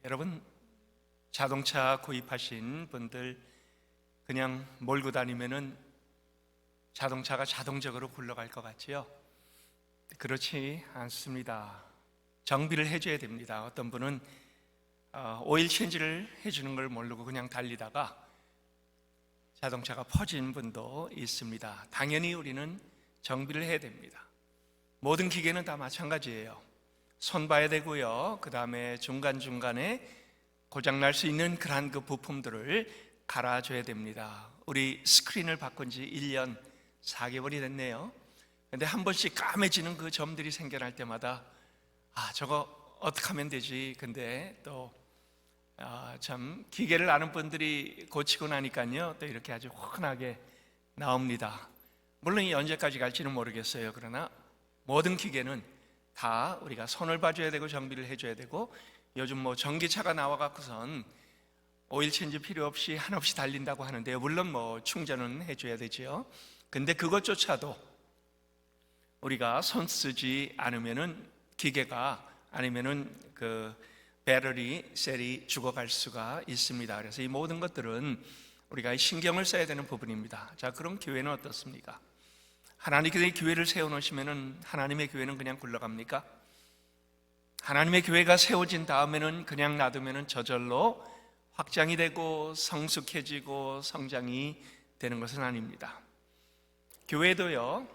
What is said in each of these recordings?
여러분, 자동차 구입하신 분들 그냥 몰고 다니면은 자동차가 자동적으로 굴러갈 것 같지요? 그렇지 않습니다. 정비를 해줘야 됩니다. 어떤 분은 오일 체인지를 해주는 걸 모르고 그냥 달리다가 자동차가 퍼진 분도 있습니다. 당연히 우리는 정비를 해야 됩니다. 모든 기계는 다 마찬가지예요. 손 봐야 되고요. 그 다음에 중간중간에 고장날 수 있는 그러한 그 부품들을 갈아줘야 됩니다. 우리 스크린을 바꾼 지 1년 4개월이 됐네요. 근데 한 번씩 까매지는 그 점들이 생겨날 때마다 저거 어떻게 하면 되지? 근데 또 참 기계를 아는 분들이 고치고 나니까요 또 이렇게 아주 훤하게 나옵니다. 물론 이 언제까지 갈지는 모르겠어요. 그러나 모든 기계는 다 우리가 손을 봐줘야 되고 정비를 해줘야 되고, 요즘 뭐 전기차가 나와갖고선 오일 체인지 필요 없이 한없이 달린다고 하는데요, 물론 뭐 충전은 해줘야 되죠. 근데 그것조차도 우리가 손 쓰지 않으면은 기계가, 아니면은 그 배터리 셀이 죽어갈 수가 있습니다. 그래서 이 모든 것들은 우리가 신경을 써야 되는 부분입니다. 자, 그럼 교회는 어떻습니까? 하나님께서 교회를 세워놓으시면은 하나님의 교회는 그냥 굴러갑니까? 하나님의 교회가 세워진 다음에는 그냥 놔두면은 저절로 확장이 되고 성숙해지고 성장이 되는 것은 아닙니다. 교회도요,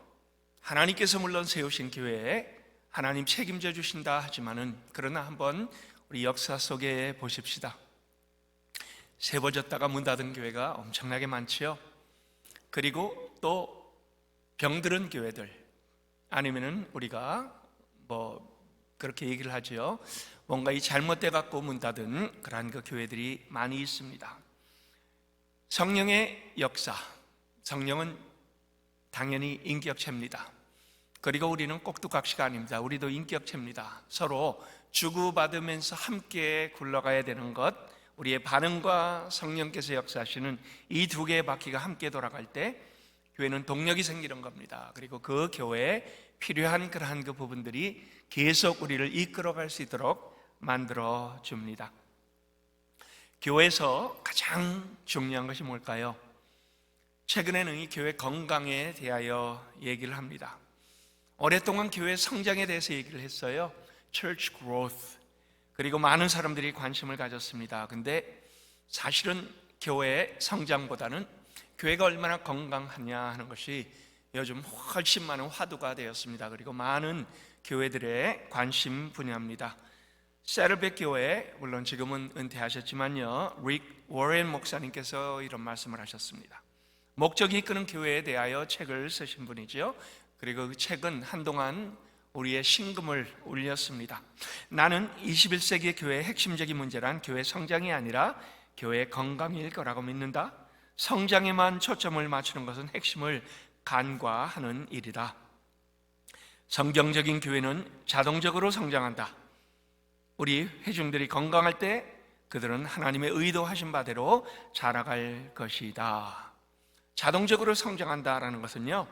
하나님께서 물론 세우신 교회에 하나님 책임져 주신다 하지만은, 그러나 한번 우리 역사 속에 보십시다. 세워졌다가 문 닫은 교회가 엄청나게 많지요. 그리고 또 병들은 교회들, 아니면은 우리가 뭐 그렇게 얘기를 하죠. 뭔가 이 잘못돼 갖고 문 닫은 그러한 그 교회들이 많이 있습니다. 성령의 역사, 성령은 당연히 인격체입니다. 그리고 우리는 꼭두각시가 아닙니다. 우리도 인격체입니다. 서로 주고받으면서 함께 굴러가야 되는 것, 우리의 반응과 성령께서 역사하시는 이 두 개의 바퀴가 함께 돌아갈 때 교회는 동력이 생기는 겁니다. 그리고 그 교회에 필요한 그러한 그 부분들이 계속 우리를 이끌어갈 수 있도록 만들어 줍니다. 교회에서 가장 중요한 것이 뭘까요? 최근에는 이 교회 건강에 대하여 얘기를 합니다. 오랫동안 교회 성장에 대해서 얘기를 했어요. Church growth. 그리고 많은 사람들이 관심을 가졌습니다. 근데 사실은 교회의 성장보다는 교회가 얼마나 건강하냐 하는 것이 요즘 훨씬 많은 화두가 되었습니다. 그리고 많은 교회들의 관심 분야입니다. 세르백 교회, 물론 지금은 은퇴하셨지만요, 릭 워렌 목사님께서 이런 말씀을 하셨습니다. 목적이 이끄는 교회에 대하여 책을 쓰신 분이죠. 그리고 그 책은 한동안 우리의 심금을 울렸습니다. 나는 21세기 교회의 핵심적인 문제란 교회 성장이 아니라 교회 건강일 거라고 믿는다. 성장에만 초점을 맞추는 것은 핵심을 간과하는 일이다. 성경적인 교회는 자동적으로 성장한다. 우리 회중들이 건강할 때 그들은 하나님의 의도하신 바대로 자라갈 것이다. 자동적으로 성장한다라는 것은요,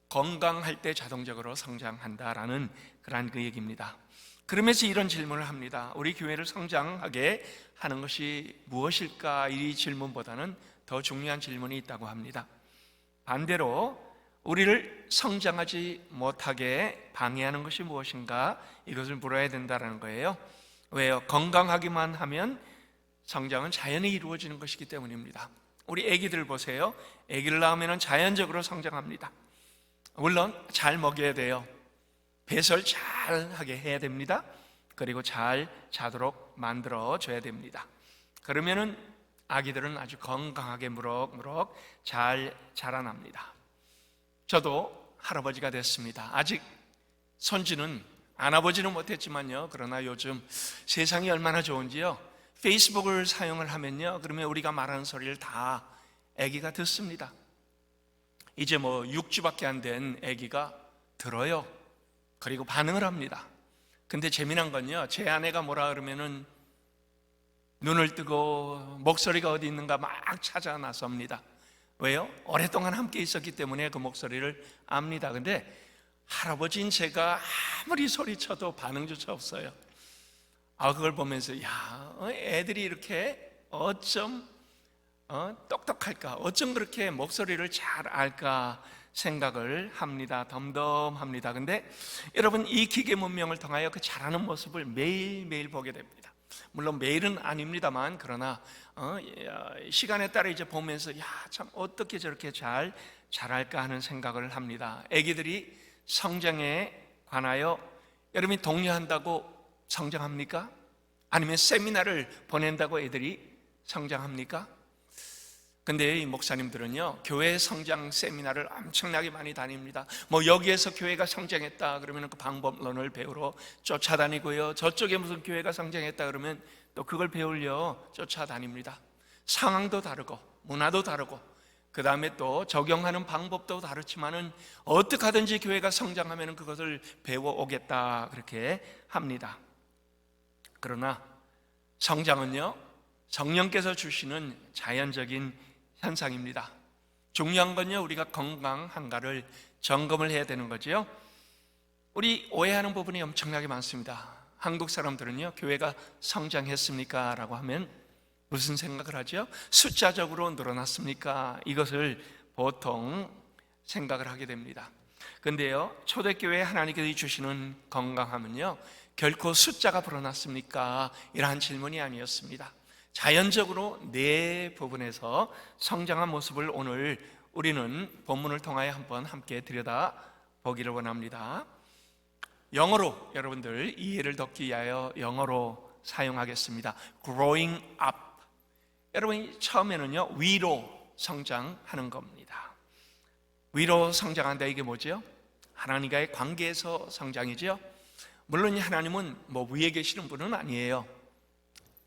건강할 때 자동적으로 성장한다라는 그런 그 얘기입니다. 그러면서 이런 질문을 합니다. 우리 교회를 성장하게 하는 것이 무엇일까? 이 질문보다는 더 중요한 질문이 있다고 합니다. 반대로 우리를 성장하지 못하게 방해하는 것이 무엇인가? 이것을 물어야 된다는 거예요. 왜요? 건강하기만 하면 성장은 자연히 이루어지는 것이기 때문입니다. 우리 아기들 보세요. 아기를 낳으면 자연적으로 성장합니다. 물론 잘 먹여야 돼요. 배설 잘 하게 해야 됩니다. 그리고 잘 자도록 만들어줘야 됩니다. 그러면은 아기들은 아주 건강하게 무럭무럭 잘 자라납니다. 저도 할아버지가 됐습니다. 아직 손주는 안아보지는 못했지만요, 그러나 요즘 세상이 얼마나 좋은지요, 페이스북을 사용을 하면요, 그러면 우리가 말하는 소리를 다 아기가 듣습니다. 이제 뭐 6주밖에 안 된 아기가 들어요. 그리고 반응을 합니다. 근데 재미난 건요, 제 아내가 뭐라 그러면은 눈을 뜨고 목소리가 어디 있는가 막 찾아 나섭니다. 왜요? 오랫동안 함께 있었기 때문에 그 목소리를 압니다. 근데 할아버지인 제가 아무리 소리쳐도 반응조차 없어요. 그걸 보면서 애들이 이렇게 어쩜 똑똑할까? 어쩜 그렇게 목소리를 잘 알까 생각을 합니다. 덤덤합니다. 근데 여러분, 이 기계 문명을 통하여 그 잘하는 모습을 매일매일 보게 됩니다. 물론 매일은 아닙니다만, 그러나 시간에 따라 이제 보면서 참 어떻게 저렇게 잘할까 하는 생각을 합니다. 아기들이 성장에 관하여 여러분이 독려한다고 성장합니까? 아니면 세미나를 보낸다고 애들이 성장합니까? 근데 이 목사님들은요, 교회 성장 세미나를 엄청나게 많이 다닙니다. 여기에서 교회가 성장했다 그러면 그 방법론을 배우러 쫓아다니고요, 저쪽에 무슨 교회가 성장했다 그러면 또 그걸 배우려 쫓아다닙니다. 상황도 다르고 문화도 다르고 그 다음에 또 적용하는 방법도 다르지만은 어떻게 하든지 교회가 성장하면 그것을 배워오겠다 그렇게 합니다. 그러나 성장은요, 성령께서 주시는 자연적인 현상입니다. 중요한 건요, 우리가 건강한가를 점검을 해야 되는 거죠. 우리 오해하는 부분이 엄청나게 많습니다. 한국 사람들은요, 교회가 성장했습니까? 라고 하면 무슨 생각을 하죠? 숫자적으로 늘어났습니까? 이것을 보통 생각을 하게 됩니다. 근데요, 초대교회 하나님께서 주시는 건강함은요, 결코 숫자가 불어났습니까? 이러한 질문이 아니었습니다. 자연적으로 네 부분에서 성장한 모습을 오늘 우리는 본문을 통하여 한번 함께 들여다보기를 원합니다. 영어로 여러분들 이해를 돕기 위하여 영어로 사용하겠습니다. Growing up. 여러분, 처음에는요, 위로 성장하는 겁니다. 위로 성장한다, 이게 뭐죠? 하나님과의 관계에서 성장이죠. 물론 하나님은 위에 계시는 분은 아니에요.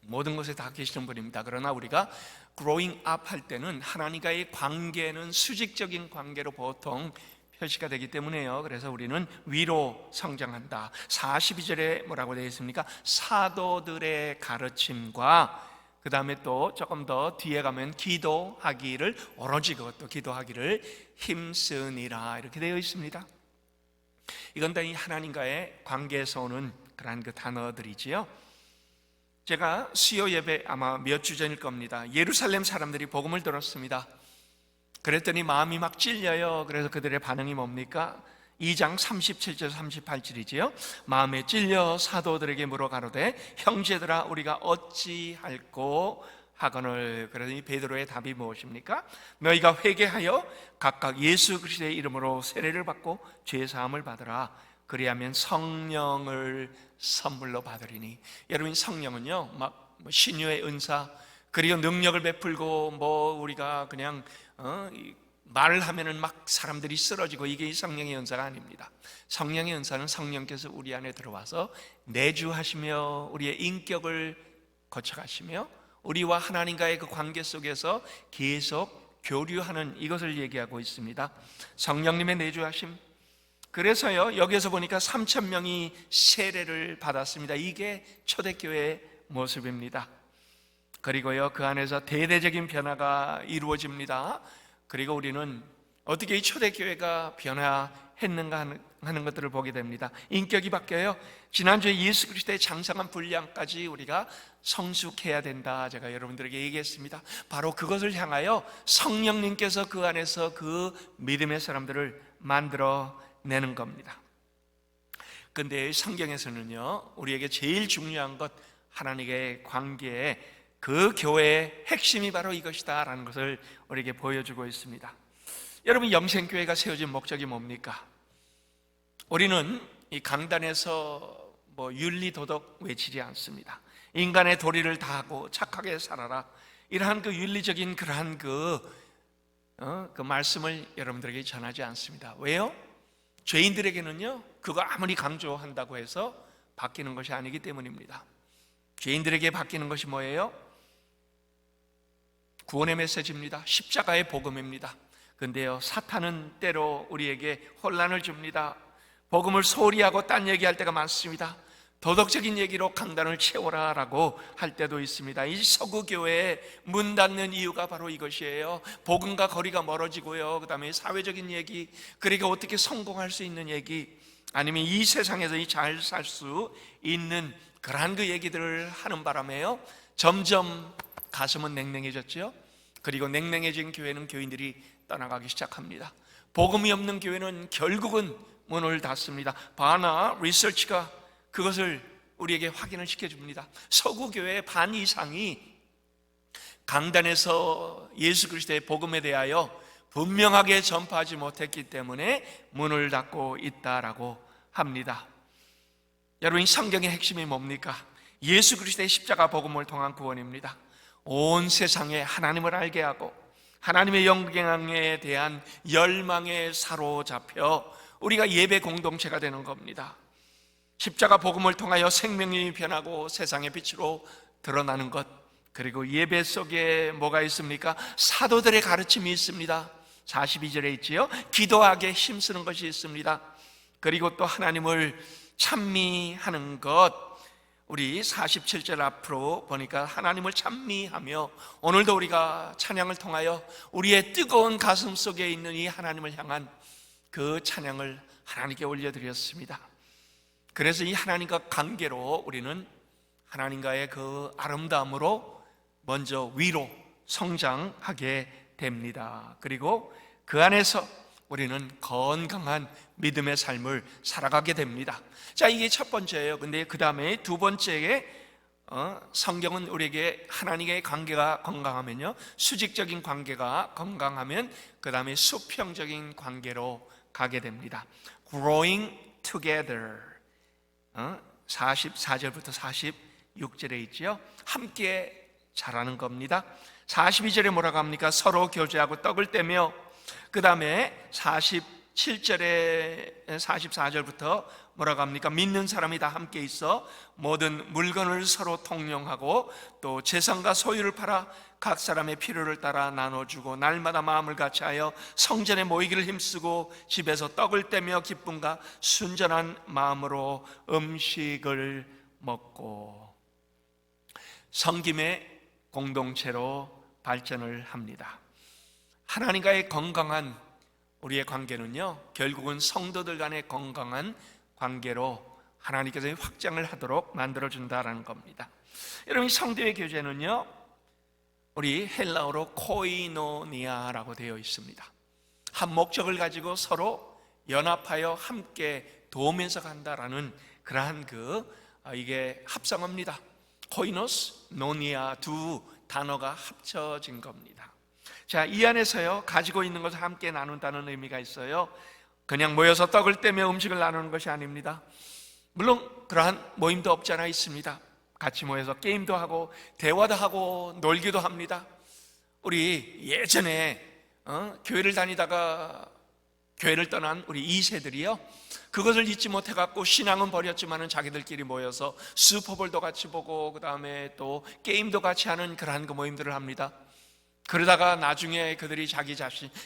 모든 곳에 다 계시는 분입니다. 그러나 우리가 growing up 할 때는 하나님과의 관계는 수직적인 관계로 보통 표시가 되기 때문에요. 그래서 우리는 위로 성장한다. 42절에 뭐라고 되어 있습니까? 사도들의 가르침과 그 다음에 또 조금 더 뒤에 가면 기도하기를, 오로지 그것도 기도하기를 힘쓰니라, 이렇게 되어 있습니다. 이건 다 이 하나님과의 관계에서 오는 그러한 그 단어들이지요. 제가 수요 예배 아마 몇 주 전일 겁니다. 예루살렘 사람들이 복음을 들었습니다. 그랬더니 마음이 막 찔려요. 그래서 그들의 반응이 뭡니까? 2장 37절 38절이지요. 마음에 찔려 사도들에게 물어가로되 형제들아 우리가 어찌할꼬 하거늘. 그러더니 베드로의 답이 무엇입니까? 너희가 회개하여 각각 예수 그리스도의 이름으로 세례를 받고 죄 사함을 받으라. 그리하면 성령을 선물로 받으리니. 여러분, 성령은요 신유의 은사, 그리고 능력을 베풀고 우리가 그냥 말을 하면은 막 사람들이 쓰러지고, 이게 성령의 은사가 아닙니다. 성령의 은사는 성령께서 우리 안에 들어와서 내주하시며 우리의 인격을 거쳐가시며 우리와 하나님과의 그 관계 속에서 계속 교류하는, 이것을 얘기하고 있습니다. 성령님의 내주하심. 그래서요, 여기에서 보니까 3,000명이 세례를 받았습니다. 이게 초대교회의 모습입니다. 그리고요, 그 안에서 대대적인 변화가 이루어집니다. 그리고 우리는 어떻게 이 초대교회가 변화했는가 하는 것들을 보게 됩니다. 인격이 바뀌어요. 지난주에 예수 그리스도의 장성한 분량까지 우리가 성숙해야 된다, 제가 여러분들에게 얘기했습니다. 바로 그것을 향하여 성령님께서 그 안에서 그 믿음의 사람들을 만들어내는 겁니다. 근데 성경에서는요, 우리에게 제일 중요한 것, 하나님의 관계에 그 교회의 핵심이 바로 이것이다 라는 것을 우리에게 보여주고 있습니다. 여러분, 영생교회가 세워진 목적이 뭡니까? 우리는 이 강단에서 윤리 도덕 외치지 않습니다. 인간의 도리를 다하고 착하게 살아라, 이러한 그 윤리적인 그러한 그 말씀을 여러분들에게 전하지 않습니다. 왜요? 죄인들에게는요, 그거 아무리 강조한다고 해서 바뀌는 것이 아니기 때문입니다. 죄인들에게 바뀌는 것이 뭐예요? 구원의 메시지입니다. 십자가의 복음입니다. 근데요, 사탄은 때로 우리에게 혼란을 줍니다. 복음을 소홀히 하고 딴 얘기할 때가 많습니다. 도덕적인 얘기로 강단을 채워라 라고 할 때도 있습니다. 이 서구교회에 문 닫는 이유가 바로 이것이에요. 복음과 거리가 멀어지고요, 그 다음에 사회적인 얘기, 그러니까 어떻게 성공할 수 있는 얘기, 아니면 이 세상에서 잘 살 수 있는 그러한 그 얘기들을 하는 바람에요, 점점 가슴은 냉랭해졌죠. 그리고 냉랭해진 교회는 교인들이 떠나가기 시작합니다. 복음이 없는 교회는 결국은 문을 닫습니다. 바나 리서치가 그것을 우리에게 확인을 시켜줍니다. 서구 교회의 반 이상이 강단에서 예수 그리스도의 복음에 대하여 분명하게 전파하지 못했기 때문에 문을 닫고 있다라고 합니다. 여러분, 성경의 핵심이 뭡니까? 예수 그리스도의 십자가 복음을 통한 구원입니다. 온 세상에 하나님을 알게 하고 하나님의 영광에 대한 열망에 사로잡혀 우리가 예배 공동체가 되는 겁니다. 십자가 복음을 통하여 생명이 변하고 세상의 빛으로 드러나는 것, 그리고 예배 속에 뭐가 있습니까? 사도들의 가르침이 있습니다. 42절에 있지요. 기도하게 힘쓰는 것이 있습니다. 그리고 또 하나님을 찬미하는 것, 우리 47절 앞으로 보니까 하나님을 찬미하며, 오늘도 우리가 찬양을 통하여 우리의 뜨거운 가슴 속에 있는 이 하나님을 향한 그 찬양을 하나님께 올려드렸습니다. 그래서 이 하나님과 관계로 우리는 하나님과의 그 아름다움으로 먼저 위로 성장하게 됩니다. 그리고 그 안에서 우리는 건강한 믿음의 삶을 살아가게 됩니다. 자, 이게 첫 번째예요. 근데 그 다음에 두 번째에 성경은 우리에게 하나님과의 관계가 건강하면요, 수직적인 관계가 건강하면 그 다음에 수평적인 관계로 가게 됩니다. Growing together, 44절부터 46절에 있지요. 함께 자라는 겁니다. 42절에 뭐라고 합니까? 서로 교제하고 떡을 떼며, 그 다음에 47절에 44절부터 뭐라고 합니까? 믿는 사람이 다 함께 있어 모든 물건을 서로 통용하고 또 재산과 소유를 팔아 각 사람의 필요를 따라 나눠주고 날마다 마음을 같이하여 성전에 모이기를 힘쓰고 집에서 떡을 떼며 기쁨과 순전한 마음으로 음식을 먹고 섬김의 공동체로 발전을 합니다. 하나님과의 건강한 우리의 관계는요, 결국은 성도들 간의 건강한 관계로 하나님께서 확장을 하도록 만들어준다라는 겁니다. 여러분, 성도의 교제는요, 우리 헬라어로 코이노니아라고 되어 있습니다. 한 목적을 가지고 서로 연합하여 함께 도우면서 간다라는 그러한 이게 합성어입니다. 코이노스, 노니아 두 단어가 합쳐진 겁니다. 자, 이 안에서요, 가지고 있는 것을 함께 나눈다는 의미가 있어요. 그냥 모여서 떡을 떼며 음식을 나누는 것이 아닙니다. 물론 그러한 모임도 없지 않아 있습니다. 같이 모여서 게임도 하고 대화도 하고 놀기도 합니다. 우리 예전에 교회를 다니다가 교회를 떠난 우리 2세들이요, 그것을 잊지 못해갖고 신앙은 버렸지만은 자기들끼리 모여서 슈퍼볼도 같이 보고 그 다음에 또 게임도 같이 하는 그러한 그 모임들을 합니다. 그러다가 나중에 그들이 자기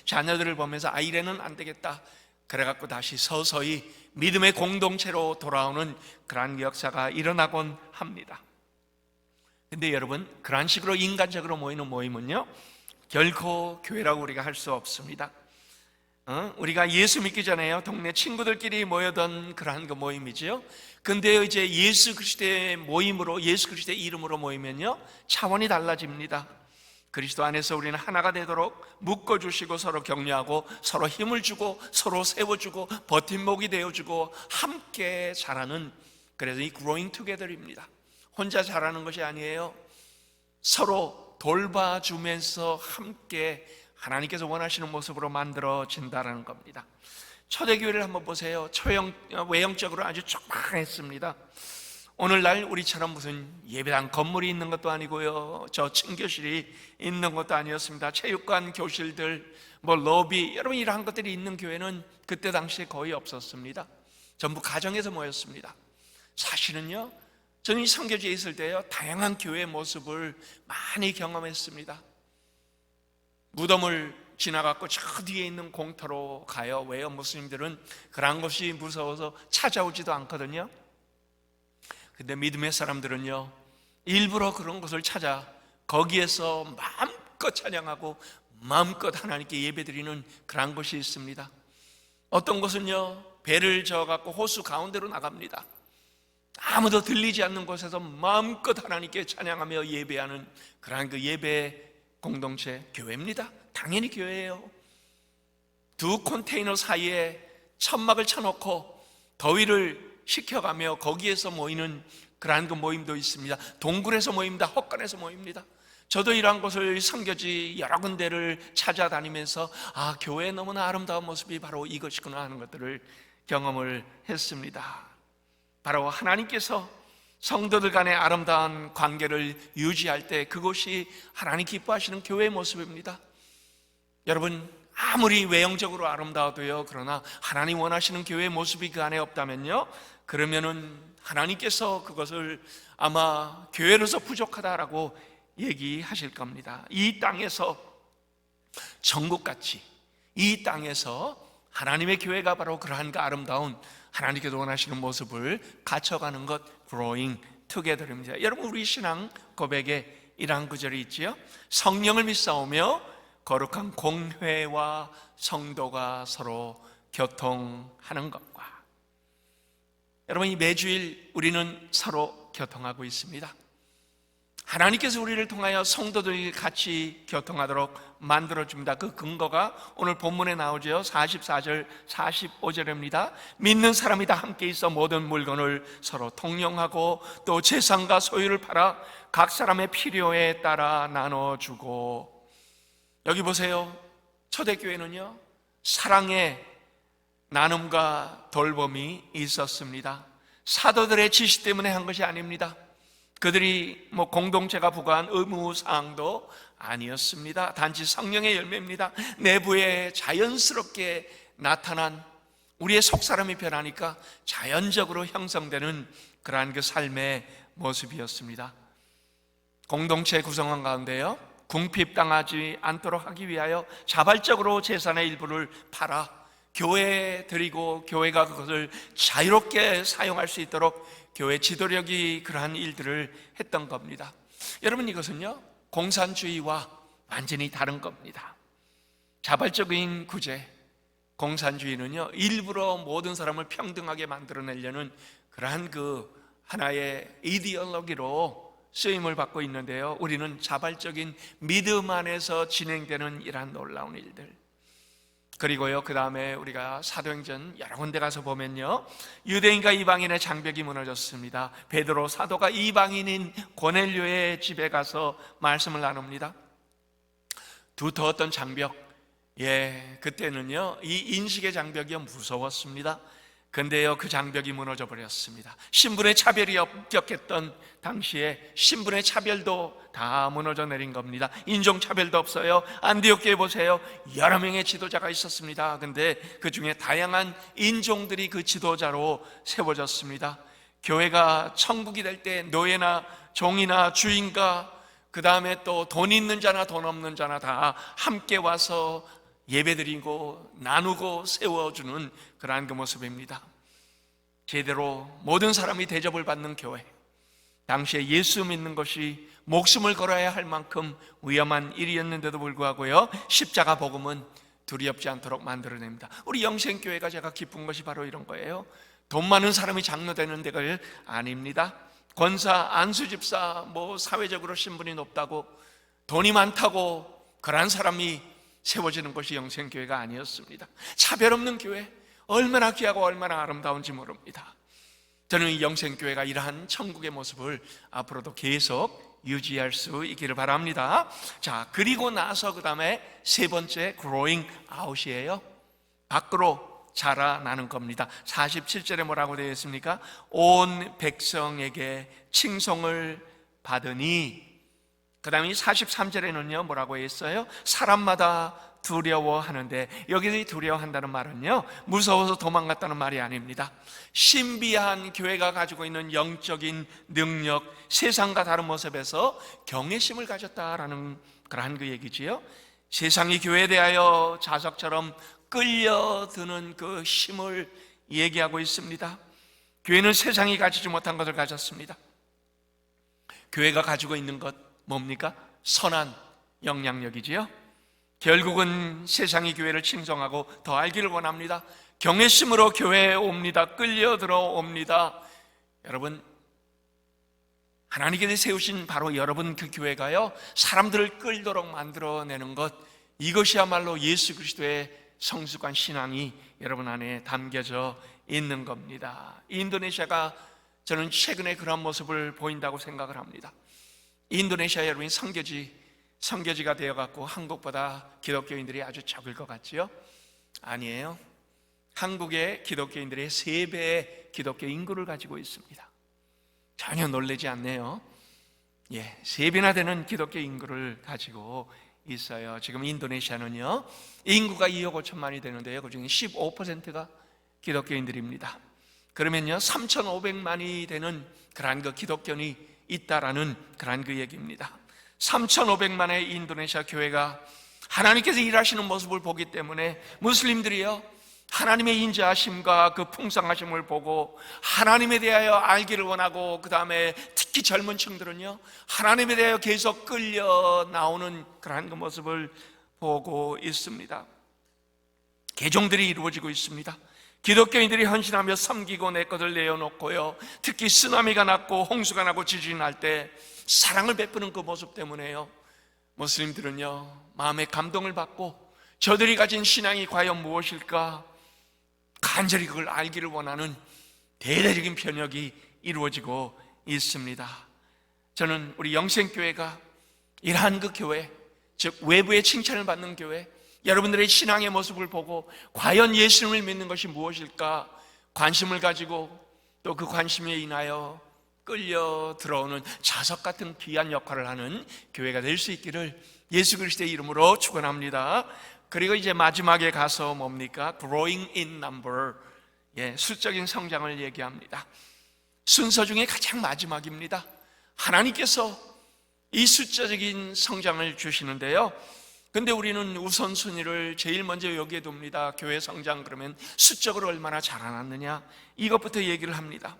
자녀들을 보면서 이래는 안 되겠다, 그래갖고 다시 서서히 믿음의 공동체로 돌아오는 그러한 역사가 일어나곤 합니다. 근데 여러분, 그러한 식으로 인간적으로 모이는 모임은요, 결코 교회라고 우리가 할 수 없습니다. 우리가 예수 믿기 전에요, 동네 친구들끼리 모여던 그러한 그 모임이지요. 근데 이제 예수 그리스도의 모임으로, 예수 그리스도의 이름으로 모이면요, 차원이 달라집니다. 그리스도 안에서 우리는 하나가 되도록 묶어주시고 서로 격려하고 서로 힘을 주고 서로 세워주고 버팀목이 되어주고 함께 자라는, 그래서 이 growing together입니다. 혼자 자라는 것이 아니에요. 서로 돌봐주면서 함께 하나님께서 원하시는 모습으로 만들어진다는 겁니다. 초대교회를 한번 보세요. 외형적으로 아주 조그맣습니다. 오늘날 우리처럼 무슨 예배당 건물이 있는 것도 아니고요, 저 층교실이 있는 것도 아니었습니다. 체육관, 교실들, 로비, 여러분 이러한 것들이 있는 교회는 그때 당시에 거의 없었습니다. 전부 가정에서 모였습니다. 사실은요, 저는 이 선교지에 있을 때요, 다양한 교회의 모습을 많이 경험했습니다. 무덤을 지나갔고 저 뒤에 있는 공터로 가요. 왜요? 무슬림들은 그런 것이 무서워서 찾아오지도 않거든요. 근데 믿음의 사람들은요, 일부러 그런 것을 찾아 거기에서 마음껏 찬양하고 마음껏 하나님께 예배드리는 그런 것이 있습니다. 어떤 것은요, 배를 저어갖고 호수 가운데로 나갑니다. 아무도 들리지 않는 곳에서 마음껏 하나님께 찬양하며 예배하는 그러한 그 예배 공동체, 교회입니다. 당연히 교회예요. 두 컨테이너 사이에 천막을 쳐놓고 더위를 식혀가며 거기에서 모이는 그러한 그 모임도 있습니다. 동굴에서 모입니다. 헛간에서 모입니다. 저도 이러한 곳을 선교지 여러 군데를 찾아다니면서 교회의 너무나 아름다운 모습이 바로 이것이구나 하는 것들을 경험을 했습니다. 바로 하나님께서 성도들 간의 아름다운 관계를 유지할 때 그것이 하나님 기뻐하시는 교회의 모습입니다. 여러분, 아무리 외형적으로 아름다워도요, 그러나 하나님 원하시는 교회의 모습이 그 안에 없다면요, 그러면은 하나님께서 그것을 아마 교회로서 부족하다라고 얘기하실 겁니다. 이 땅에서 천국같이 이 땅에서 하나님의 교회가 바로 그러한 그 아름다운 하나님께서 원하시는 모습을 갖춰가는 것, growing together입니다. 여러분, 우리 신앙 고백에 이러한 구절이 있지요. 성령을 믿사오며 거룩한 공회와 성도가 서로 교통하는 것과. 여러분, 이 매주일 우리는 서로 교통하고 있습니다. 하나님께서 우리를 통하여 성도들이 같이 교통하도록 만들어줍니다. 그 근거가 오늘 본문에 나오죠. 44절 45절입니다 믿는 사람이 다 함께 있어 모든 물건을 서로 통용하고 또 재산과 소유를 팔아 각 사람의 필요에 따라 나눠주고. 여기 보세요. 초대교회는요, 사랑의 나눔과 돌봄이 있었습니다. 사도들의 지시 때문에 한 것이 아닙니다. 그들이 공동체가 부과한 의무사항도 아니었습니다. 단지 성령의 열매입니다. 내부에 자연스럽게 나타난 우리의 속사람이 변하니까 자연적으로 형성되는 그러한 그 삶의 모습이었습니다. 공동체 구성원 가운데요, 궁핍당하지 않도록 하기 위하여 자발적으로 재산의 일부를 팔아 교회에 드리고 교회가 그것을 자유롭게 사용할 수 있도록 교회 지도력이 그러한 일들을 했던 겁니다. 여러분, 이것은요, 공산주의와 완전히 다른 겁니다. 자발적인 구제, 공산주의는요, 일부러 모든 사람을 평등하게 만들어내려는 그러한 그 하나의 이데올로기로 쓰임을 받고 있는데요, 우리는 자발적인 믿음 안에서 진행되는 이러한 놀라운 일들. 그리고요, 그 다음에 우리가 사도행전 여러 군데 가서 보면요, 유대인과 이방인의 장벽이 무너졌습니다. 베드로 사도가 이방인인 고넬료의 집에 가서 말씀을 나눕니다. 두터웠던 장벽, 그때는요, 이 인식의 장벽이 무서웠습니다. 근데요, 그 장벽이 무너져 버렸습니다. 신분의 차별이 엄격했던 당시에 신분의 차별도 다 무너져 내린 겁니다. 인종 차별도 없어요. 안디옥교에 보세요. 여러 명의 지도자가 있었습니다. 근데 그 중에 다양한 인종들이 그 지도자로 세워졌습니다. 교회가 천국이 될 때 노예나 종이나 주인과 그 다음에 또 돈 있는 자나 돈 없는 자나 다 함께 와서 예배드리고 나누고 세워주는 그러한 그 모습입니다. 제대로 모든 사람이 대접을 받는 교회, 당시에 예수 믿는 것이 목숨을 걸어야 할 만큼 위험한 일이었는데도 불구하고요, 십자가 복음은 두렵지 않도록 만들어냅니다. 우리 영생교회가 제가 기쁜 것이 바로 이런 거예요. 돈 많은 사람이 장로되는 데가 아닙니다. 권사, 안수집사, 사회적으로 신분이 높다고 돈이 많다고 그런 사람이 세워지는 것이 영생교회가 아니었습니다. 차별 없는 교회, 얼마나 귀하고 얼마나 아름다운지 모릅니다. 저는 이 영생교회가 이러한 천국의 모습을 앞으로도 계속 유지할 수 있기를 바랍니다. 자, 그리고 나서 그 다음에 세 번째 growing out이에요. 밖으로 자라나는 겁니다. 47절에 뭐라고 되어 있습니까? 온 백성에게 칭송을 받으니. 그 다음에 43절에는요 뭐라고 했어요? 사람마다 두려워하는데, 여기 두려워한다는 말은요, 무서워서 도망갔다는 말이 아닙니다. 신비한 교회가 가지고 있는 영적인 능력, 세상과 다른 모습에서 경외심을 가졌다라는 그러한 그 얘기지요. 세상이 교회에 대하여 자석처럼 끌려드는 그 힘을 얘기하고 있습니다. 교회는 세상이 가지지 못한 것을 가졌습니다. 교회가 가지고 있는 것 뭡니까? 선한 영향력이지요. 결국은 세상이 교회를 칭송하고 더 알기를 원합니다. 경외심으로 교회에 옵니다. 끌려 들어옵니다. 여러분, 하나님께서 세우신 바로 여러분 그 교회가요, 사람들을 끌도록 만들어내는 것, 이것이야말로 예수 그리스도의 성숙한 신앙이 여러분 안에 담겨져 있는 겁니다. 인도네시아가 저는 최근에 그런 모습을 보인다고 생각을 합니다. 인도네시아 여러분이 선교지가 되어갖고 한국보다 기독교인들이 아주 적을 것 같지요? 아니에요. 한국의 기독교인들의 3배의 기독교 인구를 가지고 있습니다. 전혀 놀라지 않네요. 3배나 되는 기독교 인구를 가지고 있어요. 지금 인도네시아는요, 인구가 2억 5천만이 되는데요, 그 중에 15%가 기독교인들입니다. 그러면요, 3,500만이 되는 그러한 그 기독교인이 있다라는 그러한 그 얘기입니다. 3,500만의 인도네시아 교회가 하나님께서 일하시는 모습을 보기 때문에 무슬림들이요, 하나님의 인자하심과 그 풍성하심을 보고 하나님에 대하여 알기를 원하고, 그 다음에 특히 젊은 층들은요, 하나님에 대하여 계속 끌려 나오는 그러한 그 모습을 보고 있습니다. 개종들이 이루어지고 있습니다. 기독교인들이 헌신하며 섬기고 내 것을 내어놓고요, 특히 쓰나미가 났고 홍수가 나고 지진이 날 때 사랑을 베푸는 그 모습 때문에요, 무슬림들은요, 마음의 감동을 받고 저들이 가진 신앙이 과연 무엇일까 간절히 그걸 알기를 원하는 대대적인 변혁이 이루어지고 있습니다. 저는 우리 영생교회가 이러한 그 교회, 즉 외부의 칭찬을 받는 교회, 여러분들의 신앙의 모습을 보고 과연 예수님을 믿는 것이 무엇일까 관심을 가지고, 또 그 관심에 인하여 끌려 들어오는 자석 같은 귀한 역할을 하는 교회가 될 수 있기를 예수 그리스도의 이름으로 축원합니다. 그리고 이제 마지막에 가서 뭡니까? Growing in number, 수적인 성장을 얘기합니다. 순서 중에 가장 마지막입니다. 하나님께서 이 숫자적인 성장을 주시는데요, 근데 우리는 우선순위를 제일 먼저 여기에 둡니다. 교회 성장 그러면 수적으로 얼마나 자라났느냐, 이것부터 얘기를 합니다.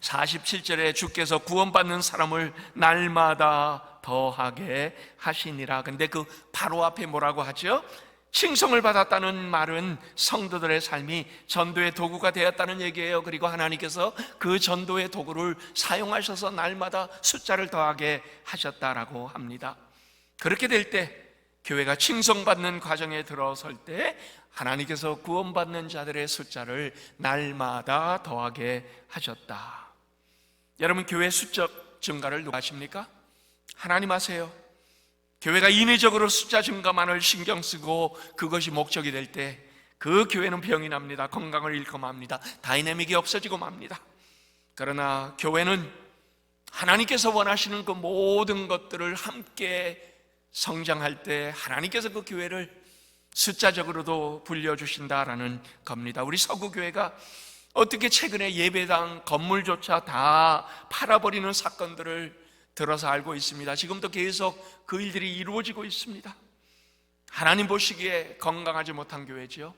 47절에 주께서 구원받는 사람을 날마다 더하게 하시니라. 근데 그 바로 앞에 뭐라고 하죠? 칭송을 받았다는 말은 성도들의 삶이 전도의 도구가 되었다는 얘기예요. 그리고 하나님께서 그 전도의 도구를 사용하셔서 날마다 숫자를 더하게 하셨다라고 합니다. 그렇게 될 때, 교회가 칭송받는 과정에 들어설 때 하나님께서 구원받는 자들의 숫자를 날마다 더하게 하셨다. 여러분, 교회 수적 증가를 누가 하십니까? 하나님 하세요. 교회가 인위적으로 숫자 증가만을 신경 쓰고 그것이 목적이 될 때 그 교회는 병이 납니다. 건강을 잃고 맙니다. 다이내믹이 없어지고 맙니다. 그러나 교회는 하나님께서 원하시는 그 모든 것들을 함께 성장할 때 하나님께서 그 교회를 숫자적으로도 불려주신다라는 겁니다. 우리 서구교회가 어떻게 최근에 예배당 건물조차 다 팔아버리는 사건들을 들어서 알고 있습니다. 지금도 계속 그 일들이 이루어지고 있습니다. 하나님 보시기에 건강하지 못한 교회지요,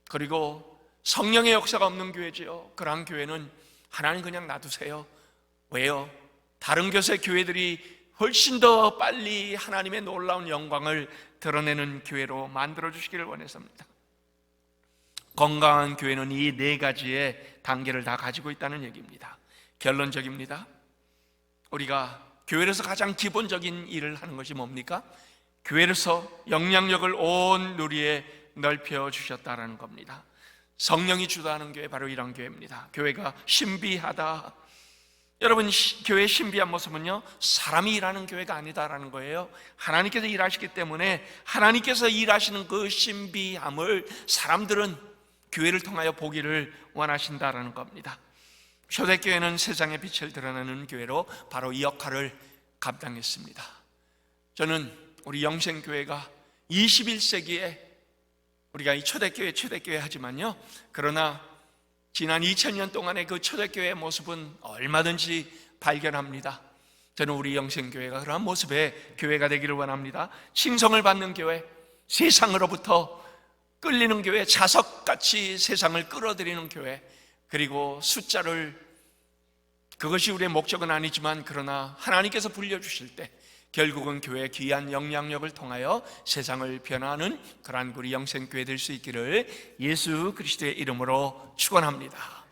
그리고 성령의 역사가 없는 교회지요. 그러한 교회는 하나님 그냥 놔두세요. 왜요? 다른 교세 교회들이 훨씬 더 빨리 하나님의 놀라운 영광을 드러내는 교회로 만들어주시기를 원해서입니다. 건강한 교회는 이 4가지의 단계를 다 가지고 있다는 얘기입니다. 결론적입니다. 우리가 교회에서 가장 기본적인 일을 하는 것이 뭡니까? 교회에서 영향력을 온 누리에 넓혀주셨다는 겁니다. 성령이 주도하는 교회, 바로 이런 교회입니다. 교회가 신비하다. 여러분, 교회의 신비한 모습은요, 사람이 일하는 교회가 아니다라는 거예요. 하나님께서 일하시기 때문에 하나님께서 일하시는 그 신비함을 사람들은 교회를 통하여 보기를 원하신다라는 겁니다. 초대교회는 세상의 빛을 드러내는 교회로 바로 이 역할을 감당했습니다. 저는 우리 영생교회가 21세기에 우리가 이 초대교회 하지만요, 그러나 지난 2000년 동안의 그 초대교회의 모습은 얼마든지 발견합니다. 저는 우리 영생교회가 그러한 모습의 교회가 되기를 원합니다. 칭송을 받는 교회, 세상으로부터 끌리는 교회, 자석같이 세상을 끌어들이는 교회, 그리고 숫자를, 그것이 우리의 목적은 아니지만 그러나 하나님께서 불려주실 때 결국은 교회의 귀한 영향력을 통하여 세상을 변화하는 그러한 우리 영생교회 될 수 있기를 예수 그리스도의 이름으로 축원합니다.